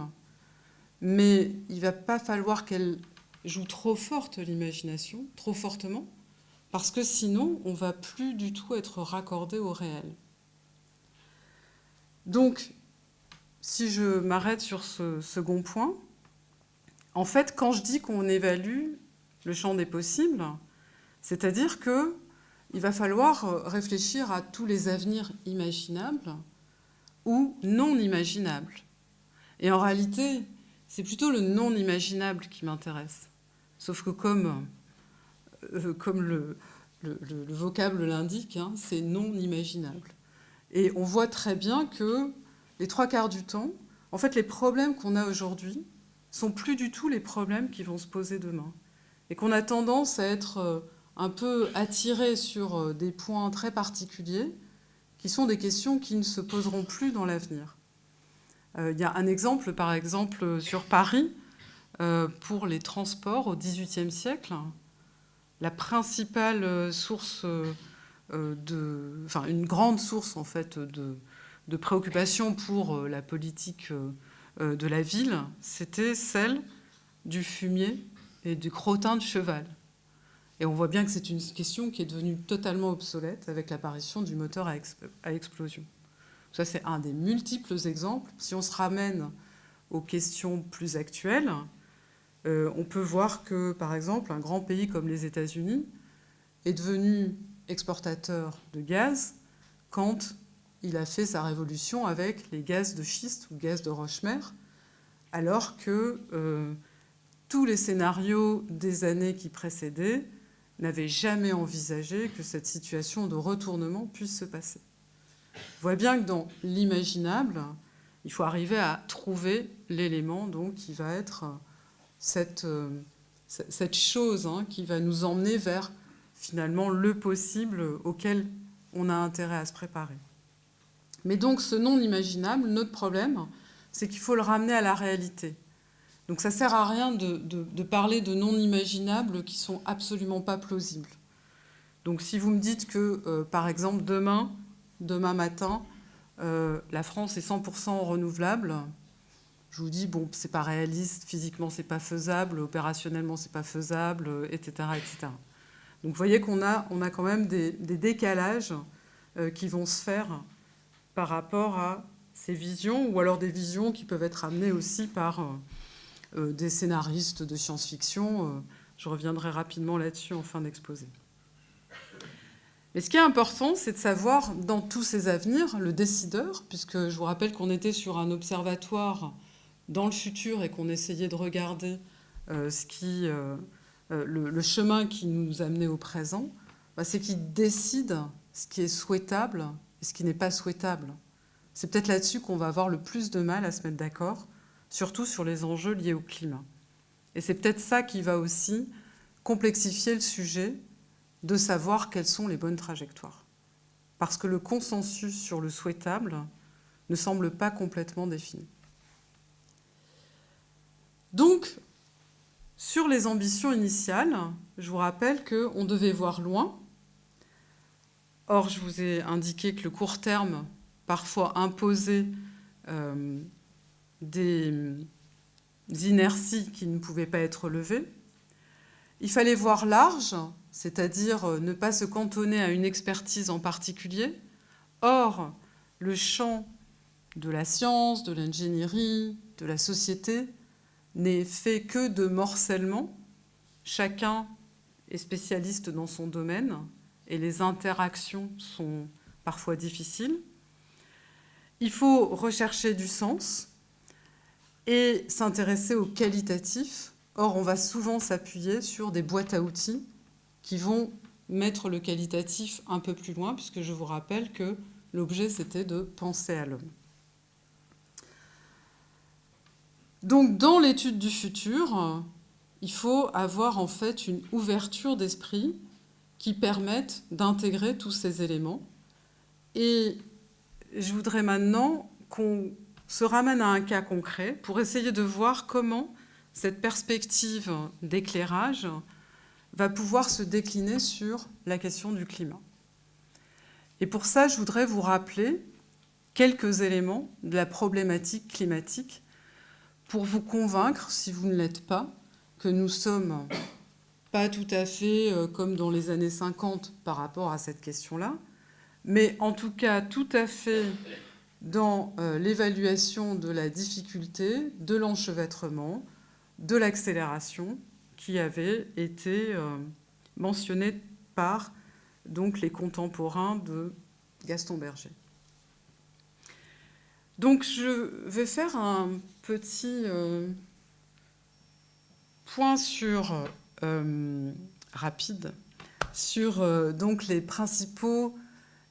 mais il ne va pas falloir qu'elle joue trop forte, l'imagination, trop fortement, parce que sinon, on ne va plus du tout être raccordé au réel. Donc, si je m'arrête sur ce second point, en fait, quand je dis qu'on évalue le champ des possibles, c'est-à-dire qu'il va falloir réfléchir à tous les avenirs imaginables ou non imaginables. Et en réalité, c'est plutôt le non imaginable qui m'intéresse. Sauf que comme le vocable l'indique, c'est non imaginable. Et on voit très bien que les 3/4 du temps, en fait, les problèmes qu'on a aujourd'hui sont plus du tout les problèmes qui vont se poser demain. Et qu'on a tendance à être un peu attiré sur des points très particuliers qui sont des questions qui ne se poseront plus dans l'avenir. Il y a un exemple, par exemple, sur Paris, pour les transports au XVIIIe siècle. La principale source une grande source en fait de préoccupation pour la politique de la ville, c'était celle du fumier et du crottin de cheval. Et on voit bien que c'est une question qui est devenue totalement obsolète avec l'apparition du moteur à explosion. Ça, c'est un des multiples exemples. Si on se ramène aux questions plus actuelles, on peut voir que, par exemple, un grand pays comme les États-Unis est devenu exportateur de gaz quand il a fait sa révolution avec les gaz de schiste ou gaz de roche-mère, alors que tous les scénarios des années qui précédaient n'avaient jamais envisagé que cette situation de retournement puisse se passer. On voit bien que dans l'imaginable, il faut arriver à trouver l'élément donc, qui va être cette chose qui va nous emmener vers finalement le possible auquel on a intérêt à se préparer. Mais donc ce non imaginable, notre problème, c'est qu'il faut le ramener à la réalité. Donc ça ne sert à rien de parler de non imaginables qui ne sont absolument pas plausibles. Donc si vous me dites que, par exemple, demain matin, la France est 100% renouvelable, je vous dis, bon, c'est pas réaliste, physiquement, c'est pas faisable, opérationnellement, c'est pas faisable, etc., etc. Donc vous voyez qu'on a quand même des décalages qui vont se faire par rapport à ces visions, ou alors des visions qui peuvent être amenées aussi par des scénaristes de science-fiction. Je reviendrai rapidement là-dessus en fin d'exposé. Mais ce qui est important, c'est de savoir, dans tous ces avenirs, le décideur, puisque je vous rappelle qu'on était sur un observatoire dans le futur et qu'on essayait de regarder le chemin qui nous amenait au présent, c'est qu'il décide ce qui est souhaitable et ce qui n'est pas souhaitable. C'est peut-être là-dessus qu'on va avoir le plus de mal à se mettre d'accord, surtout sur les enjeux liés au climat. Et c'est peut-être ça qui va aussi complexifier le sujet de savoir quelles sont les bonnes trajectoires. Parce que le consensus sur le souhaitable ne semble pas complètement défini. Donc, sur les ambitions initiales, je vous rappelle qu'on devait voir loin. Or, je vous ai indiqué que le court terme parfois imposait des inerties qui ne pouvaient pas être levées. Il fallait voir large, c'est-à-dire ne pas se cantonner à une expertise en particulier. Or, le champ de la science, de l'ingénierie, de la société n'est fait que de morcellement. Chacun est spécialiste dans son domaine et les interactions sont parfois difficiles. Il faut rechercher du sens et s'intéresser au qualitatif. Or, on va souvent s'appuyer sur des boîtes à outils qui vont mettre le qualitatif un peu plus loin, puisque je vous rappelle que l'objet, c'était de penser à l'homme. Donc, dans l'étude du futur, il faut avoir en fait une ouverture d'esprit qui permette d'intégrer tous ces éléments. Et je voudrais maintenant qu'on se ramène à un cas concret pour essayer de voir comment cette perspective d'éclairage va pouvoir se décliner sur la question du climat. Et pour ça, je voudrais vous rappeler quelques éléments de la problématique climatique pour vous convaincre, si vous ne l'êtes pas, que nous ne sommes pas tout à fait comme dans les années 50 par rapport à cette question-là, mais en tout cas tout à fait dans l'évaluation de la difficulté, de l'enchevêtrement, de l'accélération qui avait été mentionnée par donc, les contemporains de Gaston Berger. Donc je vais faire un petit point rapide sur donc, les principaux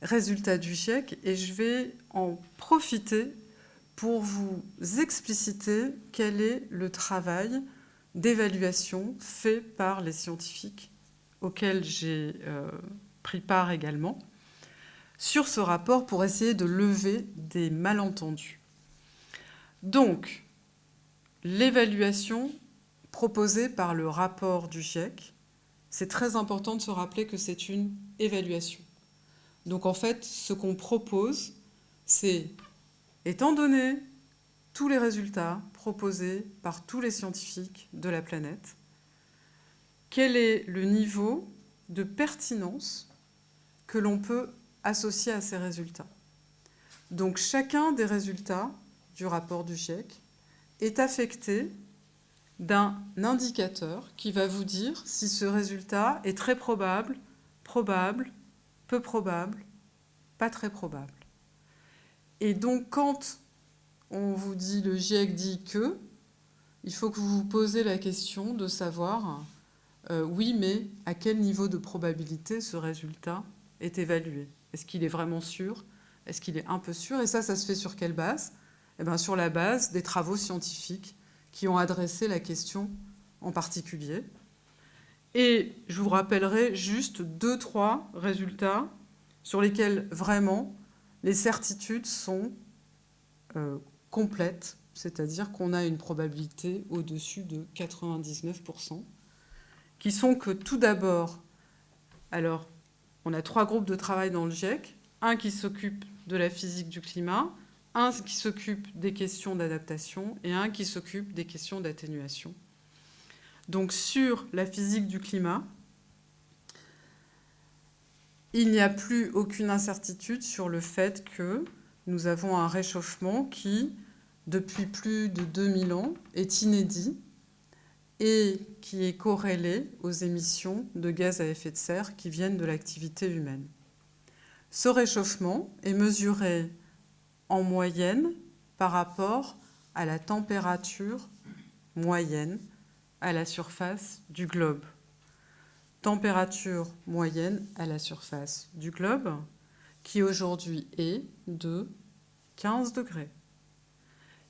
résultats du GIEC et je vais en profiter pour vous expliciter quel est le travail d'évaluation fait par les scientifiques auxquels j'ai pris part également sur ce rapport pour essayer de lever des malentendus. Donc, l'évaluation proposée par le rapport du GIEC, c'est très important de se rappeler que c'est une évaluation. Donc en fait, ce qu'on propose, c'est, étant donné tous les résultats proposés par tous les scientifiques de la planète, quel est le niveau de pertinence que l'on peut associer à ces résultats. Donc chacun des résultats du rapport du GIEC est affecté d'un indicateur qui va vous dire si ce résultat est très probable, probable, peu probable, pas très probable. Et donc quand on vous dit, le GIEC dit que, il faut que vous vous posez la question de savoir, oui, mais à quel niveau de probabilité ce résultat est évalué? Est-ce qu'il est vraiment sûr? Est-ce qu'il est un peu sûr? Et ça se fait sur quelle base? Eh bien, sur la base des travaux scientifiques qui ont adressé la question en particulier. Et je vous rappellerai juste 2-3 résultats sur lesquels vraiment les certitudes sont complètes, c'est-à-dire qu'on a une probabilité au-dessus de 99%, qui sont que tout d'abord, alors on a 3 groupes de travail dans le GIEC, un qui s'occupe de la physique du climat, un qui s'occupe des questions d'adaptation et un qui s'occupe des questions d'atténuation. Donc sur la physique du climat, il n'y a plus aucune incertitude sur le fait que nous avons un réchauffement qui, depuis plus de 2000 ans, est inédit et qui est corrélé aux émissions de gaz à effet de serre qui viennent de l'activité humaine. Ce réchauffement est mesuré en moyenne par rapport à la température moyenne à la surface du globe. Température moyenne à la surface du globe qui aujourd'hui est de 15 degrés.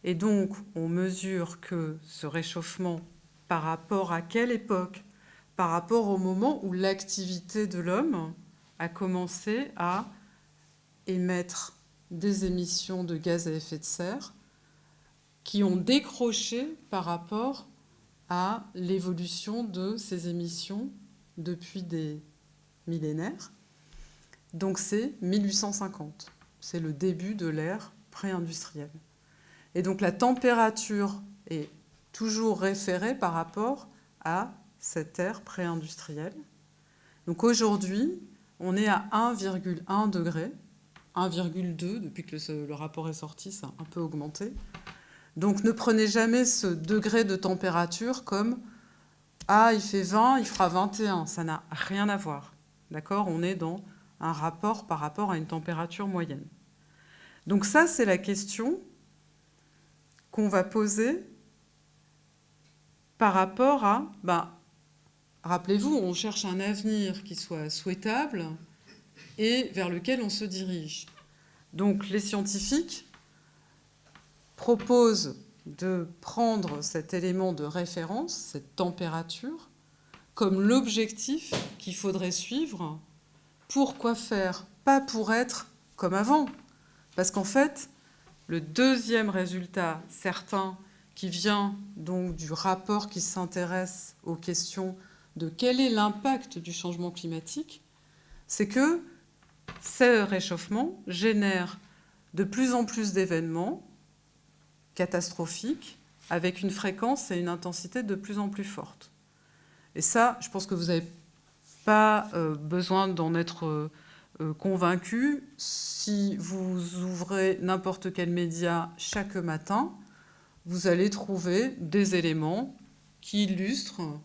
Et donc, on mesure que ce réchauffement, par rapport à quelle époque? Par rapport au moment où l'activité de l'homme a commencé à émettre des émissions de gaz à effet de serre qui ont décroché par rapport à l'évolution de ces émissions depuis des millénaires. Donc c'est 1850. C'est le début de l'ère pré-industrielle. Et donc la température est toujours référée par rapport à cette ère pré-industrielle. Donc aujourd'hui, on est à 1,1 degré, 1,2 depuis que le rapport est sorti, ça a un peu augmenté. Donc ne prenez jamais ce degré de température comme « Ah, il fait 20, il fera 21 ». Ça n'a rien à voir. D'accord? On est dans un rapport par rapport à une température moyenne. Donc ça, c'est la question qu'on va poser par rapport à... rappelez-vous, on cherche un avenir qui soit souhaitable et vers lequel on se dirige. Donc les scientifiques proposent de prendre cet élément de référence, cette température, comme l'objectif qu'il faudrait suivre. Pour quoi faire? Pas pour être comme avant. Parce qu'en fait, le deuxième résultat certain qui vient donc du rapport qui s'intéresse aux questions de quel est l'impact du changement climatique, c'est que ce réchauffement génère de plus en plus d'événements catastrophiques avec une fréquence et une intensité de plus en plus fortes. Et ça, je pense que vous n'avez pas besoin d'en être convaincu. Si vous ouvrez n'importe quel média chaque matin, vous allez trouver des éléments qui illustrent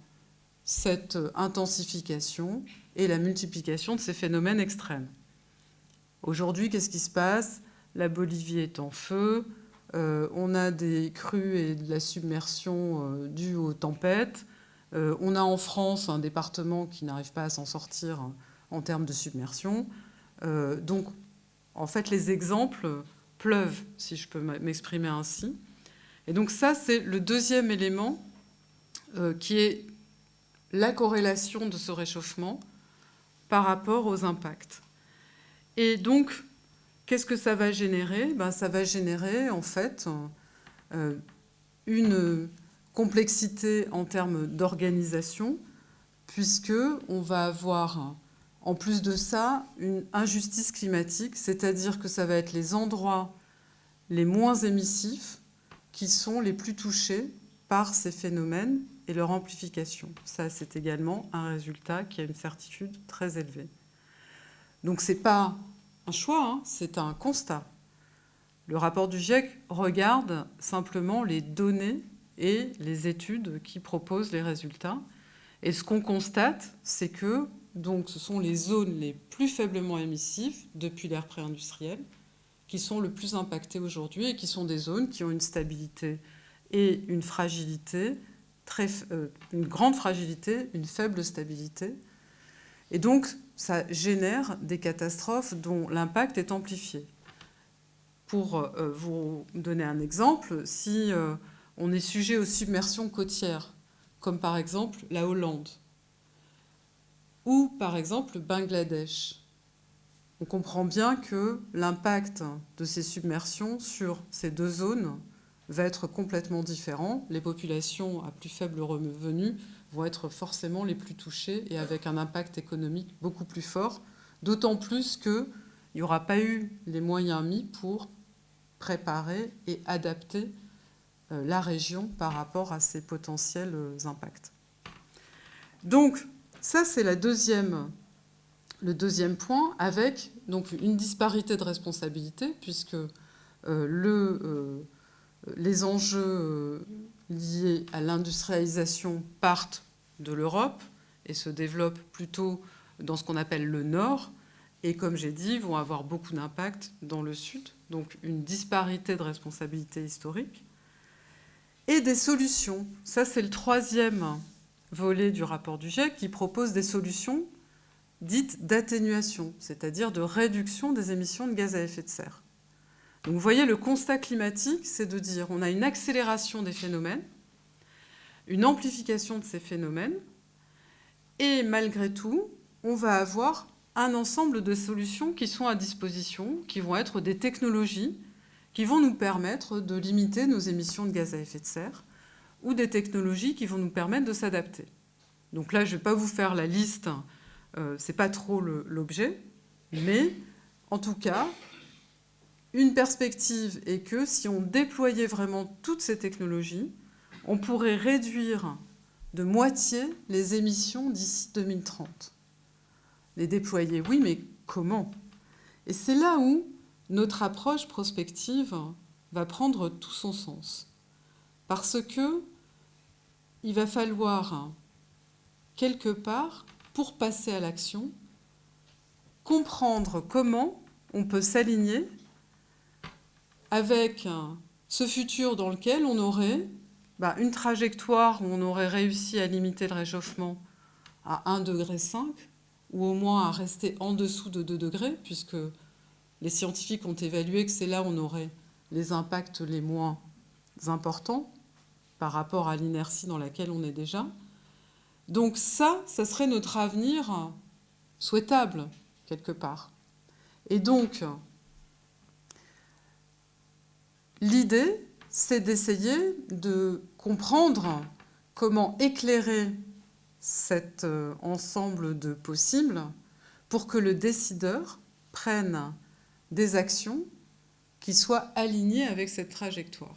cette intensification et la multiplication de ces phénomènes extrêmes. Aujourd'hui, qu'est-ce qui se passe? La Bolivie est en feu, on a des crues et de la submersion due aux tempêtes, on a en France un département qui n'arrive pas à s'en sortir en termes de submersion. Donc, en fait, les exemples pleuvent, si je peux m'exprimer ainsi. Et donc ça, c'est le deuxième élément qui est la corrélation de ce réchauffement par rapport aux impacts. Et donc, qu'est-ce que ça va générer? Ça va générer, en fait, une complexité en termes d'organisation, puisqu'on va avoir, en plus de ça, une injustice climatique, c'est-à-dire que ça va être les endroits les moins émissifs qui sont les plus touchés par ces phénomènes et leur amplification. Ça, c'est également un résultat qui a une certitude très élevée. Donc, ce n'est pas un choix, hein, c'est un constat. Le rapport du GIEC regarde simplement les données et les études qui proposent les résultats. Et ce qu'on constate, c'est que donc, ce sont les zones les plus faiblement émissives depuis l'ère pré-industrielle qui sont le plus impactées aujourd'hui et qui sont des zones qui ont une stabilité et une fragilité, une grande fragilité, une faible stabilité. Et donc, ça génère des catastrophes dont l'impact est amplifié. Pour vous donner un exemple, si on est sujet aux submersions côtières, comme par exemple la Hollande, ou par exemple le Bangladesh, on comprend bien que l'impact de ces submersions sur ces deux zones va être complètement différent. Les populations à plus faible revenu vont être forcément les plus touchées et avec un impact économique beaucoup plus fort, d'autant plus qu'il n'y aura pas eu les moyens mis pour préparer et adapter la région par rapport à ces potentiels impacts. Donc, ça, c'est le deuxième point, avec donc, une disparité de responsabilité, puisque les enjeux liés à l'industrialisation partent de l'Europe et se développent plutôt dans ce qu'on appelle le Nord, et comme j'ai dit, vont avoir beaucoup d'impact dans le Sud. Donc une disparité de responsabilité historique. Et des solutions. Ça, c'est le troisième volet du rapport du GIEC qui propose des solutions dites d'atténuation, c'est-à-dire de réduction des émissions de gaz à effet de serre. Donc vous voyez, le constat climatique, c'est de dire on a une accélération des phénomènes, une amplification de ces phénomènes, et malgré tout, on va avoir un ensemble de solutions qui sont à disposition, qui vont être des technologies qui vont nous permettre de limiter nos émissions de gaz à effet de serre, ou des technologies qui vont nous permettre de s'adapter. Donc là, je ne vais pas vous faire la liste, ce n'est pas trop l'objet, mais en tout cas, une perspective est que si on déployait vraiment toutes ces technologies, on pourrait réduire de moitié les émissions d'ici 2030. Les déployer, oui, mais comment ? Et c'est là où notre approche prospective va prendre tout son sens. Parce que il va falloir, quelque part, pour passer à l'action, comprendre comment on peut s'aligner avec ce futur dans lequel on aurait une trajectoire où on aurait réussi à limiter le réchauffement à 1,5 degré, ou au moins à rester en dessous de 2 degrés, puisque les scientifiques ont évalué que c'est là où on aurait les impacts les moins importants par rapport à l'inertie dans laquelle on est déjà. Donc ça serait notre avenir souhaitable, quelque part. Et donc, l'idée, c'est d'essayer de comprendre comment éclairer cet ensemble de possibles pour que le décideur prenne des actions qui soient alignées avec cette trajectoire.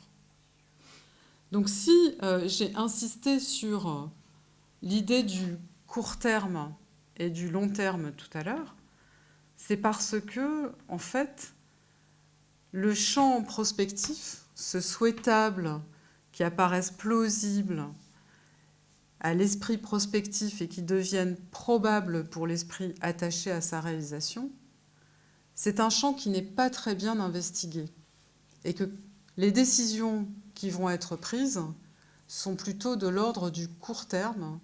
Donc si j'ai insisté sur l'idée du court terme et du long terme tout à l'heure, c'est parce que, en fait, le champ prospectif, ce souhaitable qui apparaisse plausible à l'esprit prospectif et qui devienne probable pour l'esprit attaché à sa réalisation, c'est un champ qui n'est pas très bien investigué et que les décisions qui vont être prises sont plutôt de l'ordre du court terme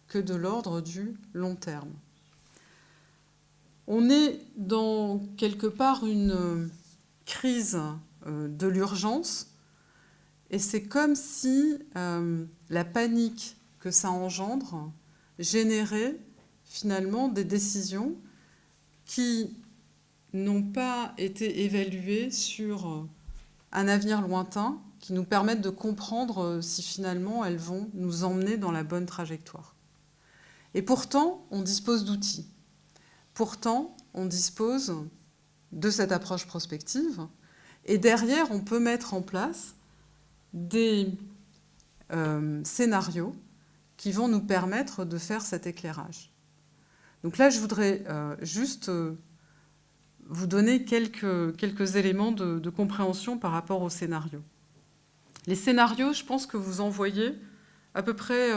que de l'ordre du long terme. On est dans quelque part une crise de l'urgence et c'est comme si la panique que ça engendre générait finalement des décisions qui n'ont pas été évaluées sur un avenir lointain, qui nous permettent de comprendre si finalement elles vont nous emmener dans la bonne trajectoire. Et pourtant, on dispose d'outils. Pourtant, on dispose de cette approche prospective. Et derrière, on peut mettre en place des scénarios qui vont nous permettre de faire cet éclairage. Donc là, je voudrais juste vous donner quelques éléments de compréhension par rapport aux scénarios. Les scénarios, je pense que vous en voyez à peu près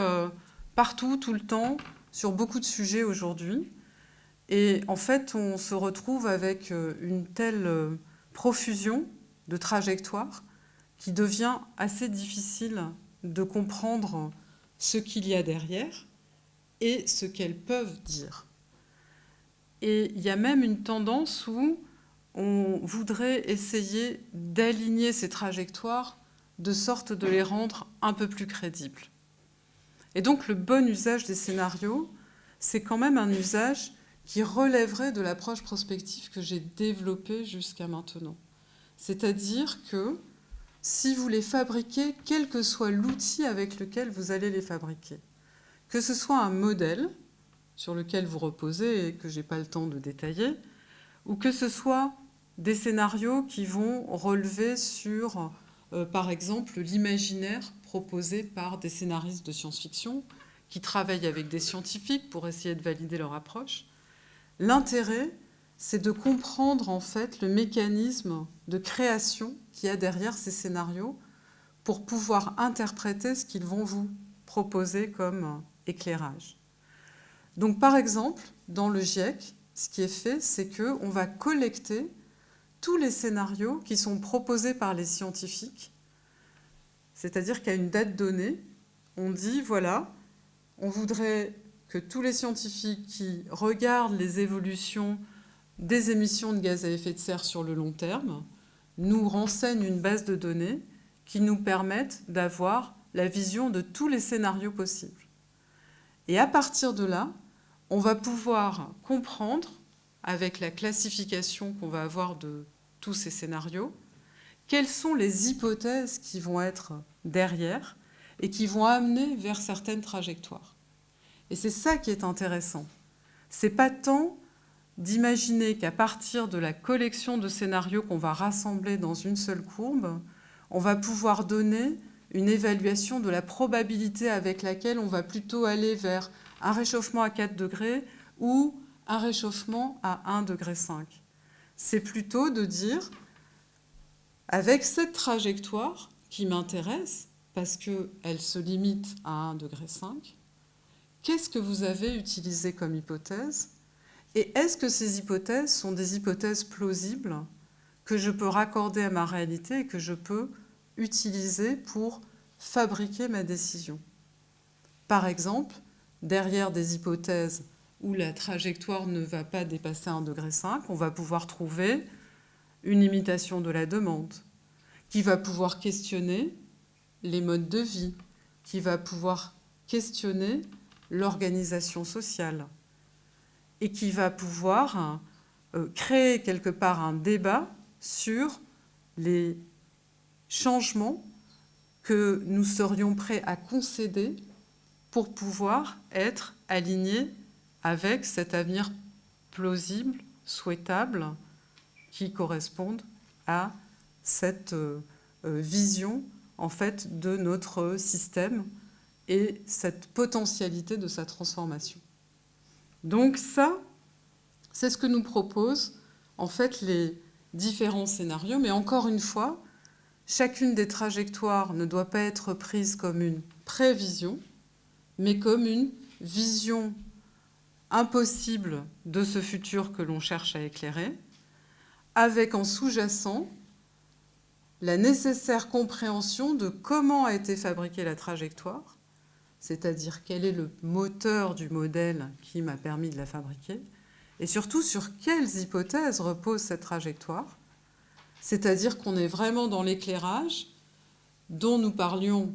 partout, tout le temps, sur beaucoup de sujets aujourd'hui. Et en fait, on se retrouve avec une telle profusion de trajectoires qui devient assez difficile de comprendre ce qu'il y a derrière et ce qu'elles peuvent dire. Et il y a même une tendance où on voudrait essayer d'aligner ces trajectoires de sorte de les rendre un peu plus crédibles. Et donc le bon usage des scénarios, c'est quand même un usage qui relèverait de l'approche prospective que j'ai développée jusqu'à maintenant. C'est-à-dire que si vous les fabriquez, quel que soit l'outil avec lequel vous allez les fabriquer, que ce soit un modèle sur lequel vous reposez et que je n'ai pas le temps de détailler, ou que ce soit des scénarios qui vont relever sur, par exemple, l'imaginaire proposé par des scénaristes de science-fiction qui travaillent avec des scientifiques pour essayer de valider leur approche. L'intérêt, c'est de comprendre en fait le mécanisme de création qu'il y a derrière ces scénarios pour pouvoir interpréter ce qu'ils vont vous proposer comme éclairage. Donc par exemple, dans le GIEC, ce qui est fait, c'est qu'on va collecter tous les scénarios qui sont proposés par les scientifiques, c'est-à-dire qu'à une date donnée, on dit, voilà, on voudrait que tous les scientifiques qui regardent les évolutions des émissions de gaz à effet de serre sur le long terme nous renseignent une base de données qui nous permettent d'avoir la vision de tous les scénarios possibles. Et à partir de là, on va pouvoir comprendre, avec la classification qu'on va avoir de tous ces scénarios, quelles sont les hypothèses qui vont être derrière et qui vont amener vers certaines trajectoires. Et c'est ça qui est intéressant. C'est pas tant d'imaginer qu'à partir de la collection de scénarios qu'on va rassembler dans une seule courbe, on va pouvoir donner une évaluation de la probabilité avec laquelle on va plutôt aller vers un réchauffement à 4 degrés ou un réchauffement à 1,5 degré. C'est plutôt de dire, avec cette trajectoire qui m'intéresse, parce qu'elle se limite à 1,5 degré, qu'est-ce que vous avez utilisé comme hypothèse? Et est-ce que ces hypothèses sont des hypothèses plausibles que je peux raccorder à ma réalité et que je peux utiliser pour fabriquer ma décision? Par exemple, derrière des hypothèses où la trajectoire ne va pas dépasser 1,5 degré, on va pouvoir trouver une limitation de la demande, qui va pouvoir questionner les modes de vie, qui va pouvoir questionner l'organisation sociale, et qui va pouvoir créer quelque part un débat sur les changements que nous serions prêts à concéder pour pouvoir être alignés avec cet avenir plausible, souhaitable, qui corresponde à cette vision en fait de notre système et cette potentialité de sa transformation. Donc ça, c'est ce que nous proposent en fait les différents scénarios, mais encore une fois, chacune des trajectoires ne doit pas être prise comme une prévision, mais comme une vision impossible de ce futur que l'on cherche à éclairer, avec en sous-jacent la nécessaire compréhension de comment a été fabriquée la trajectoire, c'est-à-dire quel est le moteur du modèle qui m'a permis de la fabriquer, et surtout sur quelles hypothèses repose cette trajectoire, c'est-à-dire qu'on est vraiment dans l'éclairage dont nous parlions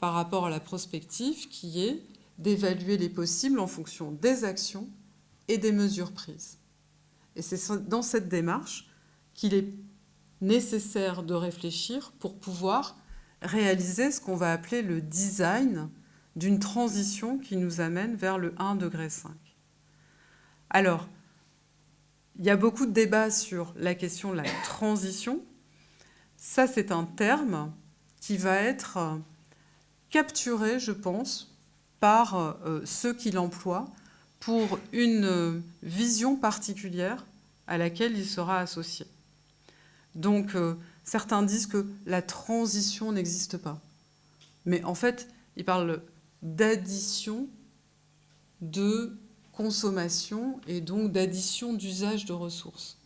par rapport à la prospective, qui est d'évaluer les possibles en fonction des actions et des mesures prises. Et c'est dans cette démarche qu'il est nécessaire de réfléchir pour pouvoir réaliser ce qu'on va appeler le design d'une transition qui nous amène vers le 1,5 degré. Alors, il y a beaucoup de débats sur la question de la transition. Ça, c'est un terme qui va être capturé, je pense, par ceux qui l'emploient pour une vision particulière à laquelle il sera associé. Donc, certains disent que la transition n'existe pas. Mais en fait, ils parlent d'addition de consommation et donc d'addition d'usage de ressources.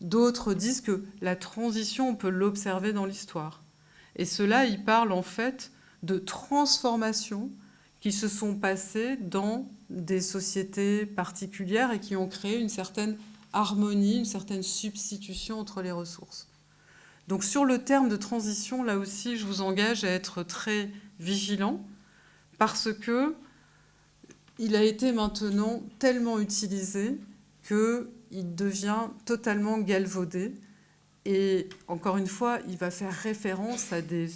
D'autres disent que la transition, on peut l'observer dans l'histoire. Et ceux-là, ils parlent en fait de transformations qui se sont passées dans des sociétés particulières et qui ont créé une certaine harmonie, une certaine substitution entre les ressources. Donc sur le terme de transition, là aussi, je vous engage à être très vigilant parce que il a été maintenant tellement utilisé qu'il devient totalement galvaudé. Et encore une fois, il va faire référence à des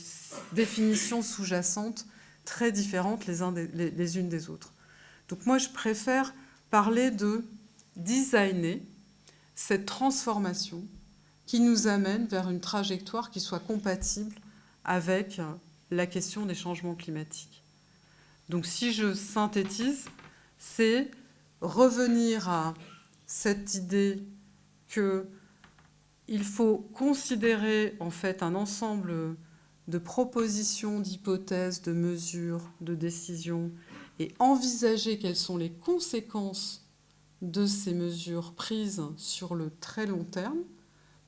définitions sous-jacentes très différentes les unes des autres. Donc moi, je préfère parler de designer cette transformation qui nous amène vers une trajectoire qui soit compatible avec la question des changements climatiques. Donc si je synthétise, c'est revenir à cette idée qu'il faut considérer en fait un ensemble de propositions, d'hypothèses, de mesures, de décisions et envisager quelles sont les conséquences de ces mesures prises sur le très long terme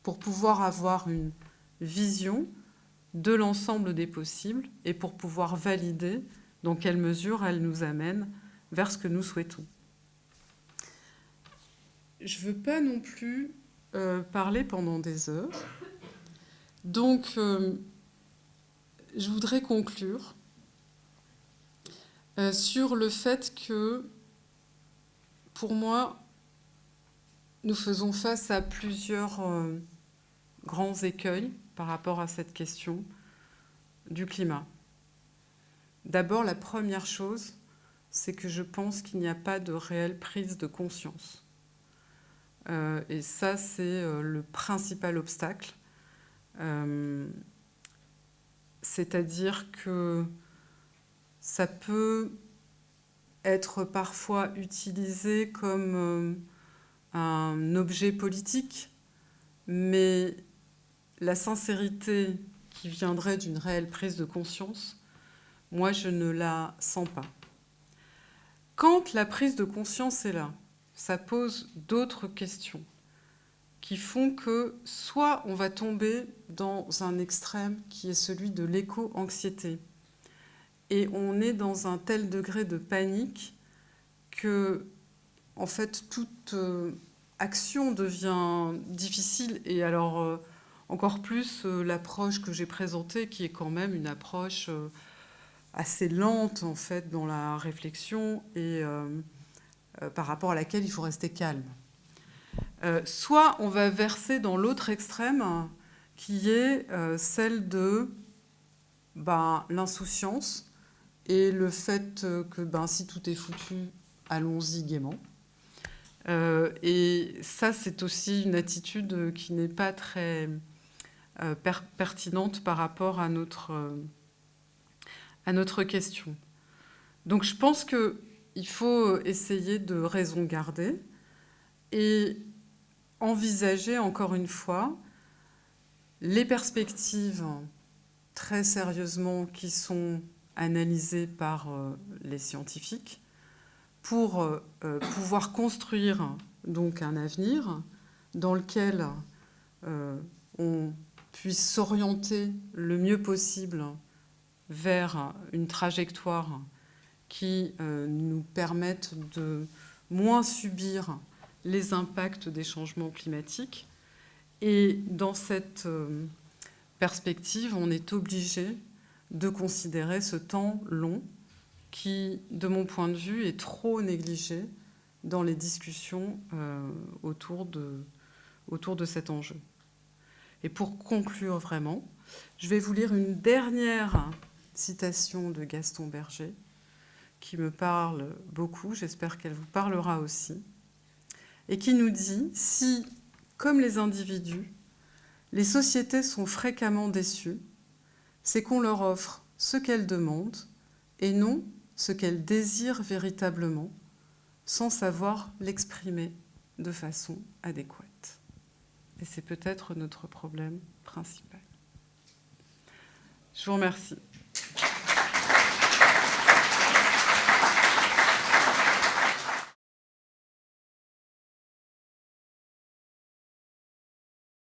pour pouvoir avoir une vision de l'ensemble des possibles et pour pouvoir valider dans quelle mesure elles nous amènent vers ce que nous souhaitons. Je ne veux pas non plus parler pendant des heures. Donc, je voudrais conclure sur le fait que, pour moi, nous faisons face à plusieurs grands écueils par rapport à cette question du climat. D'abord, la première chose, c'est que je pense qu'il n'y a pas de réelle prise de conscience. Et ça, c'est le principal obstacle. C'est-à-dire que ça peut être parfois utilisé comme un objet politique, mais la sincérité qui viendrait d'une réelle prise de conscience, moi, je ne la sens pas. Quand la prise de conscience est là, ça pose d'autres questions qui font que soit on va tomber dans un extrême qui est celui de l'éco-anxiété, et on est dans un tel degré de panique que, en fait, toute action devient difficile. Et alors, encore plus l'approche que j'ai présentée, qui est quand même une approche assez lente, en fait, dans la réflexion et par rapport à laquelle il faut rester calme. Soit on va verser dans l'autre extrême, qui est celle de l'insouciance et le fait que si tout est foutu, allons-y gaiement. Et ça, c'est aussi une attitude qui n'est pas très pertinente par rapport à notre question. Donc je pense qu'il faut essayer de raison garder et envisager encore une fois les perspectives très sérieusement qui sont analysées par les scientifiques pour pouvoir construire donc un avenir dans lequel on puisse s'orienter le mieux possible vers une trajectoire qui nous permette de moins subir les impacts des changements climatiques. Et dans cette perspective, on est obligé de considérer ce temps long qui, de mon point de vue, est trop négligé dans les discussions autour de cet enjeu. Et pour conclure vraiment, je vais vous lire une dernière citation de Gaston Berger qui me parle beaucoup, j'espère qu'elle vous parlera aussi, et qui nous dit « Si, comme les individus, les sociétés sont fréquemment déçues, c'est qu'on leur offre ce qu'elle demande et non ce qu'elle désire véritablement, sans savoir l'exprimer de façon adéquate. Et c'est peut-être notre problème principal. Je vous remercie.